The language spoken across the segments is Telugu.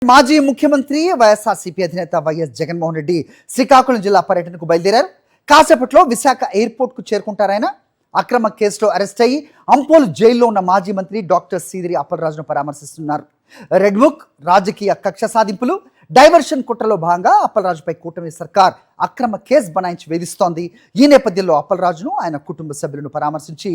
మాజీ ముఖ్యమంత్రి వైఎస్ఆర్సీపీ అధినేత వైఎస్ జగన్మోహన్ రెడ్డి శ్రీకాకుళం జిల్లా పర్యటనకు బయలుదేరారు. కాసేపట్లో విశాఖ ఎయిర్పోర్ట్ కు చేరుకుంటారాయన. అక్రమ కేసులో అరెస్ట్ అయ్యి అంపోలు జైల్లో ఉన్న మాజీ మంత్రి డాక్టర్ సీదిరి అప్పలరాజును పరామర్శిస్తున్నారు. రెడ్ బుక్, రాజకీయ కక్ష సాధింపులు, డైవర్షన్ కుట్రలో భాగంగా అప్పలరాజుపై కూటమి సర్కార్ అక్రమ కేసు బనాయించి వేధిస్తోంది. ఈ నేపథ్యంలో అప్పలరాజును ఆయన కుటుంబ సభ్యులను పరామర్శించి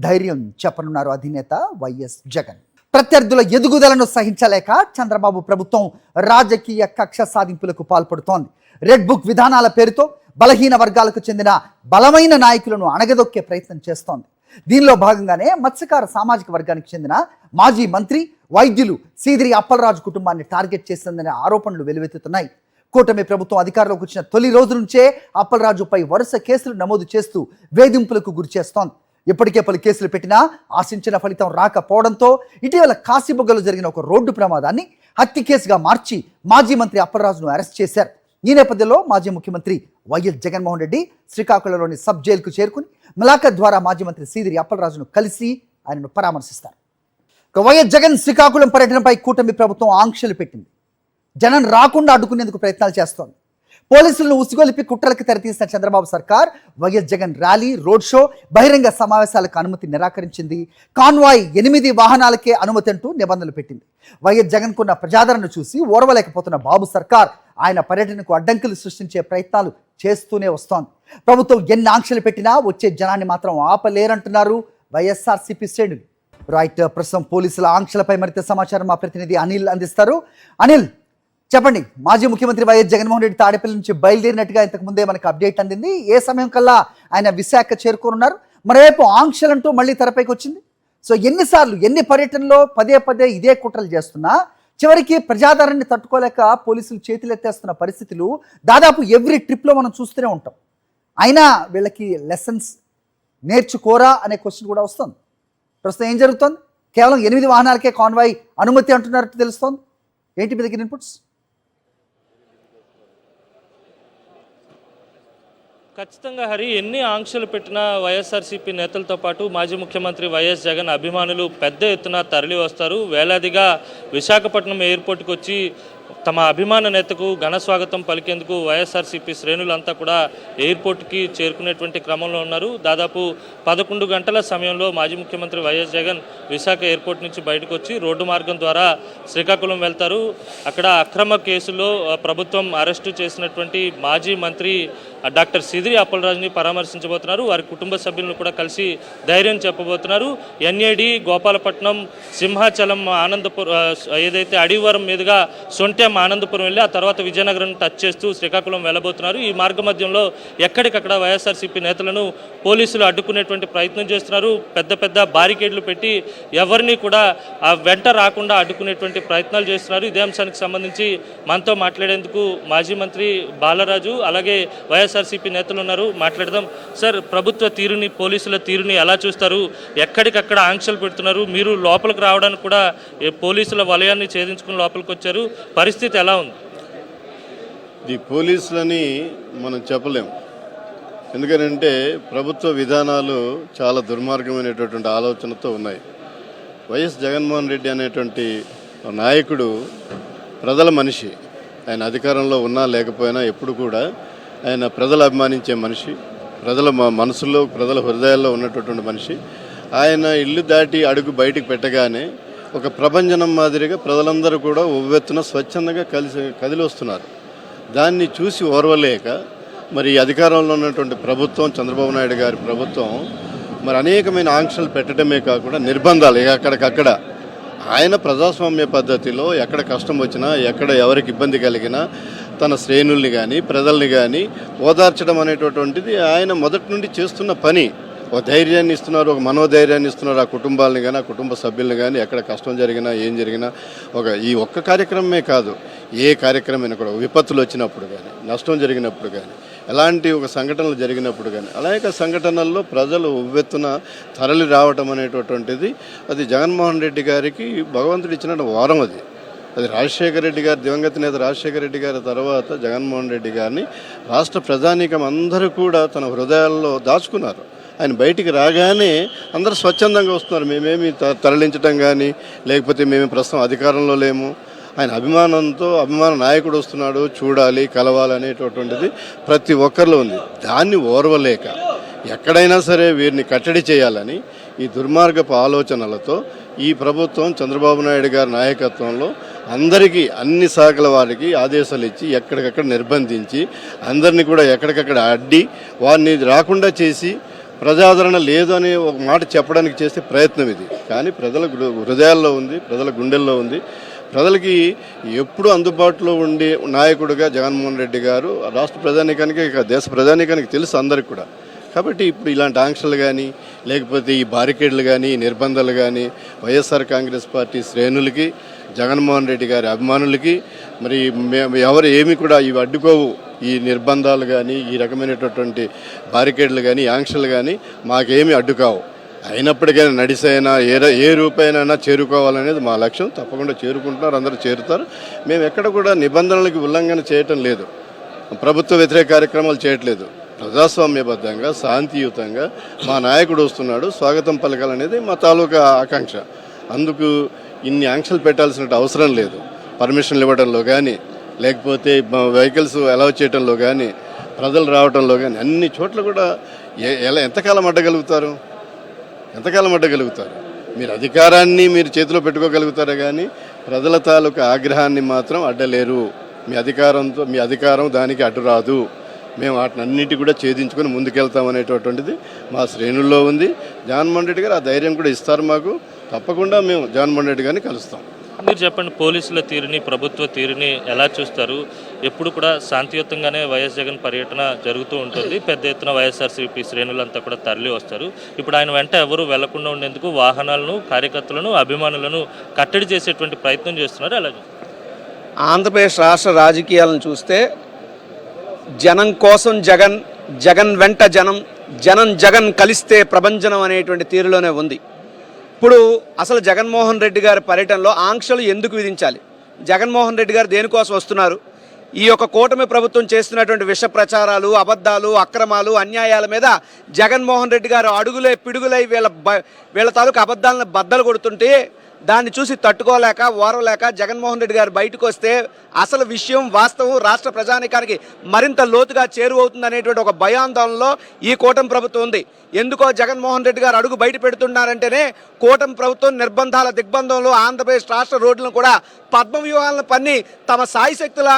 ధైర్యం చెప్పనున్నారు అధినేత వైఎస్ జగన్. ప్రత్యర్థుల ఎదుగుదలను సహించలేక చంద్రబాబు ప్రభుత్వం రాజకీయ కక్ష సాధింపులకు పాల్పడుతోంది. రెడ్ బుక్ విధానాల పేరుతో బలహీన వర్గాలకు చెందిన బలమైన నాయకులను అణగదొక్కే ప్రయత్నం చేస్తోంది. దీనిలో భాగంగానే మత్స్యకార సామాజిక వర్గానికి చెందిన మాజీ మంత్రి, వైద్యులు సీదిరి అప్పలరాజు కుటుంబాన్ని టార్గెట్ చేసిందనే ఆరోపణలు వెలువెత్తుతున్నాయి. కూటమి ప్రభుత్వం అధికారంలోకి వచ్చిన తొలి రోజు నుంచే అప్పలరాజుపై వరుస కేసులు నమోదు చేస్తూ వేధింపులకు గురి చేస్తోంది. ఇప్పటికే పలు కేసులు పెట్టినా ఆశించిన ఫలితం రాకపోవడంతో ఇటీవల కాశీబుగ్గలో జరిగిన ఒక రోడ్డు ప్రమాదాన్ని హత్య కేసుగా మార్చి మాజీ మంత్రి అప్పలరాజును అరెస్ట్ చేశారు. ఈ నేపథ్యంలో మాజీ ముఖ్యమంత్రి వైఎస్ జగన్మోహన్ రెడ్డి శ్రీకాకుళంలోని సబ్ జైలుకు చేరుకుని ములాఖత్ ద్వారా మాజీ మంత్రి సీదిరి అప్పలరాజును కలిసి ఆయనను పరామర్శిస్తారు. వైఎస్ జగన్ శ్రీకాకుళం పర్యటనపై కూటమి ప్రభుత్వం ఆంక్షలు పెట్టింది. జనం రాకుండా అడ్డుకునేందుకు ప్రయత్నాలు చేస్తోంది. పోలీసులను ఉసిగొలిపి కుట్రలకు తెరతీసిన చంద్రబాబు సర్కార్ YS Jagan rally, road show, బహిరంగ సమావేశాలకు అనుమతి నిరాకరించింది. కాన్వాయ్ 8 వాహనాలకే అనుమతి అంటూ నిబంధనలు పెట్టింది. వైఎస్ జగన్కున్న ప్రజాదరణ చూసి ఓర్వలేకపోతున్న బాబు సర్కార్ ఆయన పర్యటనకు అడ్డంకులు సృష్టించే ప్రయత్నాలు చేస్తూనే వస్తోంది. ప్రభుత్వం ఎన్ని ఆంక్షలు పెట్టినా వచ్చే జనాన్ని మాత్రం ఆపలేరంటున్నారు వైఎస్ఆర్సీపీ శ్రేణులు. రైట్, ప్రస్తుతం పోలీసుల ఆంక్షలపై మరింత సమాచారం మా ప్రతినిధి అనిల్ అందిస్తారు. అనిల్, చెప్పండి, మాజీ ముఖ్యమంత్రి వైఎస్ జగన్మోహన్ రెడ్డి తాడేపల్లి నుంచి బయలుదేరినట్టుగా ఇంతకు ముందే మనకు అప్డేట్ అందింది. ఏ సమయం కల్లా ఆయన విశాఖ చేరుకోనున్నారు? మరోవైపు ఆంక్షలంటూ మళ్ళీ తెరపైకి వచ్చింది. సో ఎన్నిసార్లు, ఎన్ని పర్యటనలో పదే పదే ఇదే కుట్రలు చేస్తున్నా చివరికి ప్రజాదరణని తట్టుకోలేక పోలీసులు చేతులెత్తేస్తున్న పరిస్థితులు దాదాపు ఎవ్రీ ట్రిప్లో మనం చూస్తూనే ఉంటాం. అయినా వీళ్ళకి లెసన్స్ నేర్చుకోరా అనే క్వశ్చన్ కూడా వస్తుంది. ప్రస్తుతం ఏం జరుగుతుంది? కేవలం 8 వాహనాలకే కాన్వాయ్ అనుమతి అంటున్నట్టు తెలుస్తోంది. ఏంటి మీ దగ్గర ఇన్పుట్స్? ఖచ్చితంగా హరి, ఎన్ని ఆంక్షలు పెట్టినా వైఎస్ఆర్సీపీ నేతలతో పాటు మాజీ ముఖ్యమంత్రి వైఎస్ జగన్ అభిమానులు పెద్ద ఎత్తున తరలి వస్తారు. వేలాదిగా విశాఖపట్నం ఎయిర్పోర్ట్కి వచ్చి తమ అభిమాన నేతకు ఘన స్వాగతం పలికేందుకు వైఎస్ఆర్సీపీ శ్రేణులంతా కూడా ఎయిర్పోర్ట్కి చేరుకునేటువంటి క్రమంలో ఉన్నారు. దాదాపు 11 గంటల సమయంలో మాజీ ముఖ్యమంత్రి వైఎస్ జగన్ విశాఖ ఎయిర్పోర్ట్ నుంచి బయటకు వచ్చి రోడ్డు మార్గం ద్వారా శ్రీకాకుళం వెళ్తారు. అక్కడ అక్రమ కేసులో ప్రభుత్వం అరెస్టు చేసినటువంటి మాజీ మంత్రి డాక్టర్ సీదిరి అప్పలరాజుని పరామర్శించబోతున్నారు. వారి కుటుంబ సభ్యులను కూడా కలిసి ధైర్యం చెప్పబోతున్నారు. ఎన్ఏడి, గోపాలపట్నం, సింహాచలం, ఆనందపురం, ఏదైతే అడివరం మీదుగా సొంటెం ఆనందపురం వెళ్ళి ఆ తర్వాత విజయనగరం టచ్ చేస్తూ శ్రీకాకుళం వెళ్ళబోతున్నారు. ఈ మార్గ మధ్యంలో ఎక్కడికక్కడ వైఎస్ఆర్సీపీ నేతలను పోలీసులు అడ్డుకునేటువంటి ప్రయత్నం చేస్తున్నారు. పెద్ద పెద్ద బారికేడ్లు పెట్టి ఎవరిని కూడా ఆ వెంట రాకుండా అడ్డుకునేటువంటి ప్రయత్నాలు చేస్తున్నారు. ఇదే అంశానికి సంబంధించి మనతో మాట్లాడేందుకు మాజీ మంత్రి బాలరాజు, అలాగే వైఎస్ఆర్సీపీ నేతలు ఉన్నారు. మాట్లాడదాం. సార్, ప్రభుత్వ తీరుని, పోలీసుల తీరుని ఎలా చూస్తారు? ఎక్కడికక్కడ ఆంక్షలు పెడుతున్నారు. మీరు లోపలికి రావడానికి కూడా పోలీసుల వలయాన్ని ఛేదించుకుని లోపలికి వచ్చారు. పరిస్థితి ఎలా ఉంది? ఈ పోలీసులని మనం చెప్పలేం. ఎందుకంటే ప్రభుత్వ విధానాలు చాలా దుర్మార్గమైనటువంటి ఆలోచనతో ఉన్నాయి. వైఎస్ జగన్మోహన్ రెడ్డి అనేటువంటి నాయకుడు ప్రజల మనిషి. ఆయన అధికారంలో ఉన్నా లేకపోయినా ఎప్పుడు కూడా ఆయన ప్రజలు అభిమానించే మనిషి, ప్రజల మనసులో, ప్రజల హృదయాల్లో ఉన్నటువంటి మనిషి. ఆయన ఇల్లు దాటి అడుగు బయటికి పెట్టగానే ఒక ప్రభంజనం మాదిరిగా ప్రజలందరూ కూడా ఉవ్వెత్తున స్వచ్ఛందంగా కదిలి వస్తున్నారు. దాన్ని చూసి ఓర్వలేక మరి అధికారంలో ఉన్నటువంటి ప్రభుత్వం, చంద్రబాబు నాయుడు గారి ప్రభుత్వం మరి అనేకమైన ఆంక్షలు పెట్టడమే కాకుండా నిర్బంధాలు ఎక్కడికక్కడ ఆయన ప్రజాస్వామ్య పద్ధతిలో ఎక్కడ కష్టం వచ్చినా, ఎక్కడ ఎవరికి ఇబ్బంది కలిగినా తన శ్రేణుల్ని కానీ ప్రజల్ని కానీ ఓదార్చడం అనేటటువంటిది ఆయన మొదటి నుండి చేస్తున్న పని. ఒక ధైర్యాన్ని ఇస్తున్నారు, ఒక మనోధైర్యాన్ని ఇస్తున్నారు ఆ కుటుంబాలని కానీ, ఆ కుటుంబ సభ్యులను కానీ. ఎక్కడ కష్టం జరిగినా, ఏం జరిగినా ఈ ఒక్క కార్యక్రమమే కాదు, ఏ కార్యక్రమమైనా కూడా విపత్తులు వచ్చినప్పుడు కానీ, నష్టం జరిగినప్పుడు కానీ, ఎలాంటి ఒక సంఘటనలు జరిగినప్పుడు కానీ అనేక సంఘటనల్లో ప్రజలు ఉవ్వెత్తున తరలి రావటం అనేటటువంటిది అది జగన్మోహన్ రెడ్డి గారికి భగవంతుడు ఇచ్చిన వారం. అది రాజశేఖర రెడ్డి గారు, దివంగత నేత రాజశేఖర రెడ్డి గారి తర్వాత జగన్మోహన్ రెడ్డి గారిని రాష్ట్ర ప్రజానీకం అందరూ కూడా తన హృదయాల్లో దాచుకున్నారు. ఆయన బయటికి రాగానే అందరూ స్వచ్ఛందంగా వస్తున్నారు. మేమేమి తరలించడం కానీ, లేకపోతే మేము ప్రస్తుతం అధికారంలో లేము, ఆయన అభిమానంతో అభిమాన నాయకుడు వస్తున్నాడు చూడాలి కలవాలి అనేటటువంటిది ప్రతి ఒక్కరిలో ఉంది. దాన్ని ఓర్వలేక ఎక్కడైనా సరే వీరిని కట్టడి చేయాలని ఈ దుర్మార్గపు ఆలోచనలతో ఈ ప్రభుత్వం చంద్రబాబు నాయుడు గారి నాయకత్వంలో అందరికీ అన్ని శాఖల వారికి ఆదేశాలు ఇచ్చి ఎక్కడికక్కడ నిర్బంధించి అందరినీ కూడా ఎక్కడికక్కడ అడ్డి వారిని రాకుండా చేసి ప్రజాదరణ లేదు అనే ఒక మాట చెప్పడానికి చేసే ప్రయత్నం ఇది. కానీ ప్రజల హృదయాల్లో ఉంది, ప్రజల గుండెల్లో ఉంది. ప్రజలకి ఎప్పుడు అందుబాటులో ఉండే నాయకుడిగా జగన్మోహన్ రెడ్డి గారు రాష్ట్ర ప్రజానీకానికి దేశ ప్రజానీకానికి తెలుసు అందరికి కూడా. కాబట్టి ఇప్పుడు ఇలాంటి ఆంక్షలు కానీ లేకపోతే ఈ బారికేడ్లు కానీ ఈ నిర్బంధాలు కానీ వైఎస్ఆర్ కాంగ్రెస్ పార్టీ శ్రేణులకి జగన్మోహన్ రెడ్డి గారి అభిమానులకి మరి ఎవరు ఏమి కూడా ఇవి అడ్డుకోవు. ఈ నిర్బంధాలు కానీ ఈ రకమైనటువంటి బారికేడ్లు కానీ ఆంక్షలు కానీ మాకేమి అడ్డుకావు. అయినప్పటికైనా నడిసైనా ఏ రూపాయనైనా చేరుకోవాలనేది మా లక్ష్యం. తప్పకుండా చేరుకుంటున్నారు, అందరూ చేరుతారు. మేము ఎక్కడ కూడా నిబంధనలకు ఉల్లంఘన చేయటం లేదు, ప్రభుత్వ వ్యతిరేక కార్యక్రమాలు చేయట్లేదు. ప్రజాస్వామ్యబద్ధంగా శాంతియుతంగా మా నాయకుడు వస్తున్నాడు, స్వాగతం పలకాలనేది మా తాలూకా ఆకాంక్ష. అందుకు ఇన్ని ఆంక్షలు పెట్టాల్సిన అవసరం లేదు. పర్మిషన్లు ఇవ్వడంలో కానీ లేకపోతే వెహికల్స్ అలౌ చేయడంలో కానీ ప్రజలు రావడంలో కానీ అన్ని చోట్ల కూడా ఎంతకాలం అడ్డగలుగుతారు? మీరు అధికారాన్ని మీరు చేతిలో పెట్టుకోగలుగుతారు కానీ ప్రజల తాలూకా ఆగ్రహాన్ని మాత్రం అడ్డలేరు. మీ అధికారం దానికి అడ్డు రాదు. మేము వాటిని అన్నిటి కూడా ఛేదించుకొని ముందుకెళ్తామనేటటువంటిది మా శ్రేణుల్లో ఉంది. జగన్మోహన్ రెడ్డి గారు ఆ ధైర్యం కూడా ఇస్తారు మాకు. తప్పకుండా మేము జగన్మోహన్ రెడ్డి గారిని కలుస్తాం. మీరు చెప్పండి, పోలీసుల తీరుని ప్రభుత్వ తీరుని ఎలా చూస్తారు? ఎప్పుడు కూడా శాంతియుతంగానే వైఎస్ జగన్ పర్యటన జరుగుతూ ఉంటుంది. పెద్ద ఎత్తున వైఎస్ఆర్సీపీ శ్రేణులంతా కూడా తరలి వస్తారు. ఇప్పుడు ఆయన వెంట ఎవరు వెళ్లకుండా ఉండేందుకు వాహనాలను, కార్యకర్తలను, అభిమానులను కట్టడి చేసేటువంటి ప్రయత్నం చేస్తున్నారు. ఎలా చూస్తారు? ఆంధ్రప్రదేశ్ రాష్ట్ర రాజకీయాలను చూస్తే జనం కోసం జగన్, జగన్ వెంట జనం, జగన్ కలిస్తే ప్రభంజనం అనేటువంటి తీరులోనే ఉంది. ఇప్పుడు అసలు జగన్మోహన్ రెడ్డి గారి పర్యటనలో ఆంక్షలు ఎందుకు విధించాలి? జగన్మోహన్ రెడ్డి గారు దేనికోసం వస్తున్నారు? ఈ యొక్క కూటమి ప్రభుత్వం చేస్తున్నటువంటి విష ప్రచారాలు, అబద్ధాలు, అక్రమాలు, అన్యాయాల మీద జగన్మోహన్ రెడ్డి గారు అడుగులే పిడుగులై వీళ్ళ తాలూకు అబద్ధాలను బద్దలు కొడుతుంటే దాన్ని చూసి తట్టుకోలేక ఓరవలేక జగన్మోహన్ రెడ్డి గారు బయటకు వస్తే అసలు విషయం వాస్తవం రాష్ట్ర ప్రజానీకానికి మరింత లోతుగా చేరువవుతుంది అనేటువంటి ఒక భయాందోళనలో ఈ కూటమి ప్రభుత్వం ఉంది. ఎందుకో జగన్మోహన్ రెడ్డి గారు అడుగు బయట పెడుతున్నారంటేనే కూటమి ప్రభుత్వం నిర్బంధాల దిగ్బంధంలో ఆంధ్రప్రదేశ్ రాష్ట్ర రోడ్లను కూడా పద్మవ్యూహాలను పన్ని తమ సాయి శక్తుల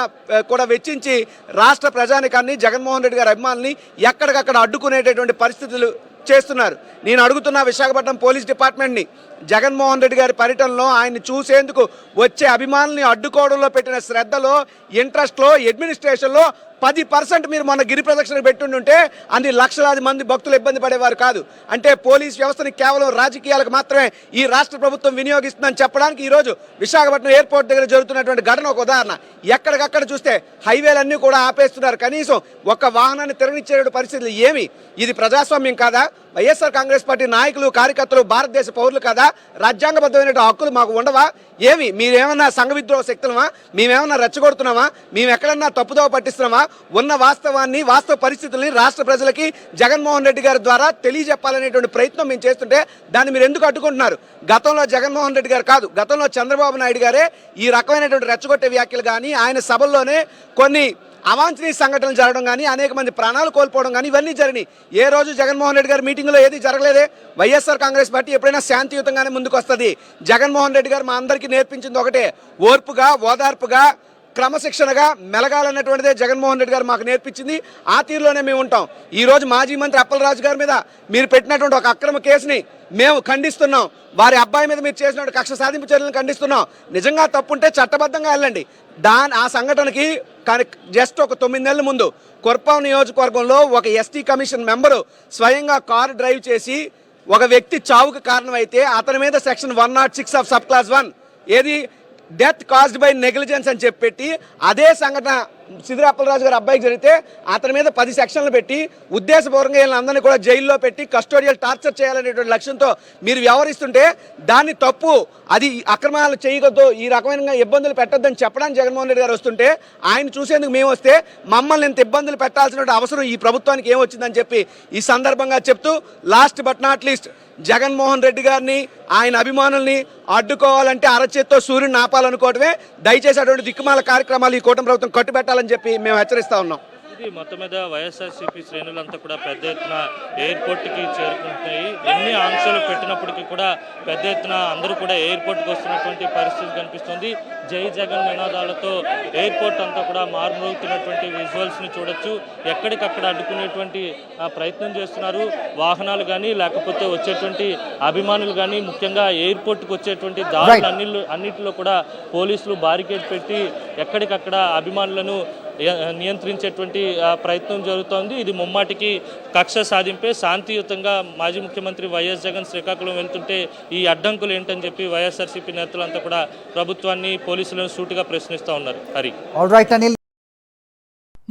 కూడా వెచ్చించి రాష్ట్ర ప్రజానీకాన్ని, జగన్మోహన్ రెడ్డి గారి అభిమానుల్ని ఎక్కడికక్కడ అడ్డుకునేటటువంటి పరిస్థితులు చేస్తున్నారు. నేను అడుగుతున్న విశాఖపట్నం పోలీస్ డిపార్ట్మెంట్ని, జగన్మోహన్ రెడ్డి గారి పర్యటనలో ఆయన్ని చూసేందుకు వచ్చే అభిమానుల్ని అడ్డుకోవడంలో పెట్టిన శ్రద్ధలో, ఇంట్రెస్ట్లో, అడ్మినిస్ట్రేషన్లో 10% మీరు మొన్న గిరి ప్రదక్షిణకు పెట్టుంటే అన్ని లక్షలాది మంది భక్తులు ఇబ్బంది పడేవారు కాదు. అంటే పోలీస్ వ్యవస్థని కేవలం రాజకీయాలకు మాత్రమే ఈ రాష్ట్ర ప్రభుత్వం వినియోగిస్తుందని చెప్పడానికి ఈరోజు విశాఖపట్నం ఎయిర్పోర్ట్ దగ్గర జరుగుతున్నటువంటి ఘటన ఒక ఉదాహరణ. ఎక్కడికక్కడ చూస్తే హైవేలన్నీ కూడా ఆపేస్తున్నారు. కనీసం ఒక్క వాహనాన్ని తిరగనిచ్చే పరిస్థితులు ఏమి? ఇది ప్రజాస్వామ్యం కాదా? వైఎస్ఆర్ కాంగ్రెస్ పార్టీ నాయకులు, కార్యకర్తలు భారతదేశ పౌరులు కాదా? రాజ్యాంగబద్ధమైన హక్కులు మాకు ఉండవా? ఏమి మీరేమన్నా సంఘ విద్రోహ శక్తులమా? మేమేమన్నా రెచ్చగొడుతున్నామా? మేము ఎక్కడన్నా తప్పుదోవ పట్టిస్తున్నామా? ఉన్న వాస్తవాన్ని, వాస్తవ పరిస్థితుల్ని రాష్ట్ర ప్రజలకి జగన్మోహన్ రెడ్డి గారి ద్వారా తెలియజెప్పాలనేటువంటి ప్రయత్నం మేము చేస్తుంటే దాన్ని మీరు ఎందుకు అడ్డుకుంటున్నారు? గతంలో జగన్మోహన్ రెడ్డి గారు కాదు, గతంలో చంద్రబాబు నాయుడు గారే ఈ రకమైనటువంటి రెచ్చగొట్టే వ్యాఖ్యలు కానీ, ఆయన సభల్లోనే కొన్ని అవాంఛనీయ సంఘటనలు జరగడం కానీ, అనేక మంది ప్రాణాలు కోల్పోవడం కానీ ఇవన్నీ జరిగినాయి. ఏ రోజు జగన్మోహన్ రెడ్డి గారి మీటింగ్లో ఏది జరగలేదే. వైఎస్ఆర్ కాంగ్రెస్ పార్టీ ఎప్పుడైనా శాంతియుతంగానే ముందుకు వస్తుంది. జగన్మోహన్ రెడ్డి గారు మా అందరికీ నేర్పించింది ఒకటే, ఓర్పుగా, ఓదార్పుగా, క్రమశిక్షణగా మెలగాలన్నటువంటిదే జగన్మోహన్ రెడ్డి గారు మాకు నేర్పించింది. ఆ తీరులోనే మేము ఉంటాం. ఈరోజు మాజీ మంత్రి అప్పలరాజు గారి మీద మీరు పెట్టినటువంటి ఒక అక్రమ కేసుని మేము ఖండిస్తున్నాం. వారి అబ్బాయి మీద మీరు చేసిన కక్ష సాధింపు చర్యలను ఖండిస్తున్నాం. నిజంగా తప్పుంటే చట్టబద్ధంగా వెళ్ళండి. ఆ సంఘటనకి కానీ జస్ట్ ఒక 9 నెలల ముందు కొర్పాం నియోజకవర్గంలో ఒక ఎస్టీ కమిషన్ మెంబరు స్వయంగా కారు డ్రైవ్ చేసి ఒక వ్యక్తి చావుకు కారణమైతే అతని మీద సెక్షన్ 106 ఆఫ్ సబ్ క్లాస్ 1 ఏది డెత్ కాజ్డ్ బై నెగ్లిజెన్స్ అని చెప్పి అదే సంఘటన సిదిరి అప్పలరాజు గారి అబ్బాయికి జరిగితే అతని మీద 10 సెక్షన్లు పెట్టి ఉద్దేశపూర్వకంగా వీళ్ళందరినీ కూడా జైల్లో పెట్టి కస్టోడియల్ టార్చర్ చేయాలనేటువంటి లక్ష్యంతో మీరు వ్యవహరిస్తుంటే దాన్ని తప్పు, అది అక్రమాలు చేయకూడదు, ఈ రకమైన ఇబ్బందులు పెట్టొద్దని చెప్పడానికి జగన్మోహన్ రెడ్డి గారు వస్తుంటే ఆయన చూసేందుకు మేము వస్తే మమ్మల్ని ఇంత ఇబ్బందులు పెట్టాల్సిన అవసరం ఈ ప్రభుత్వానికి ఏమొచ్చిందని చెప్పి ఈ సందర్భంగా చెప్తూ, last but not least, Jaganmohan Reddy గారిని ఆయన అభిమానుల్ని అడ్డుకోవాలంటే అరచేత్తో సూర్యుని ఆపాలనుకోవడమే. దయచేసి అటువంటి దిక్కుమాల కార్యక్రమాలు ఈ కూటమి ప్రభుత్వం కట్టుబెట్టాలని చెప్పి మేము హెచ్చరిస్తా ఉన్నాం. ఇది మొత్తం మీద వైఎస్ఆర్సీపీ శ్రేణులంతా కూడా పెద్ద ఎత్తున ఎయిర్పోర్ట్కి చేరుకుంటున్నాయి. ఎన్ని ఆంక్షలు పెట్టినప్పటికీ కూడా పెద్ద ఎత్తున అందరూ కూడా ఎయిర్పోర్ట్కి వస్తున్నటువంటి పరిస్థితి కనిపిస్తుంది. జై జగన్ నినాదాలతో ఎయిర్పోర్ట్ అంతా కూడా మారుమోగుతున్నటువంటి విజువల్స్ని చూడొచ్చు. ఎక్కడికక్కడ అడ్డుకునేటువంటి ప్రయత్నం చేస్తున్నారు. వాహనాలు కానీ లేకపోతే వచ్చేటువంటి అభిమానులు కానీ, ముఖ్యంగా ఎయిర్పోర్ట్కి వచ్చేటువంటి దారులు అన్నిటిలో కూడా పోలీసులు బారికేడ్ పెట్టి ఎక్కడికక్కడ అభిమానులను నియంత్రించేటువంటి ప్రయత్నం జరుగుతోంది. ఇది ముమ్మాటికి కక్ష సాధింపే. శాంతియుతంగా మాజీ ముఖ్యమంత్రి వైఎస్ జగన్ శ్రీకాకుళం వెళ్తుంటే ఈ అడ్డంకులు ఏంటని చెప్పి వైఎస్ఆర్సీపీ నేతలంతా కూడా ప్రభుత్వాన్ని, పోలీసులను సూటిగా ప్రశ్నిస్తూ ఉన్నారు. హరి, ఆల్రైట్ అనిల్.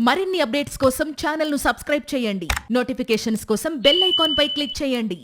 మరిన్ని అప్డేట్స్ కోసం ఛానల్ ను సబ్స్క్రైబ్ చేయండి. నోటిఫికేషన్స్ కోసం బెల్ ఐకాన్ పై క్లిక్ చేయండి.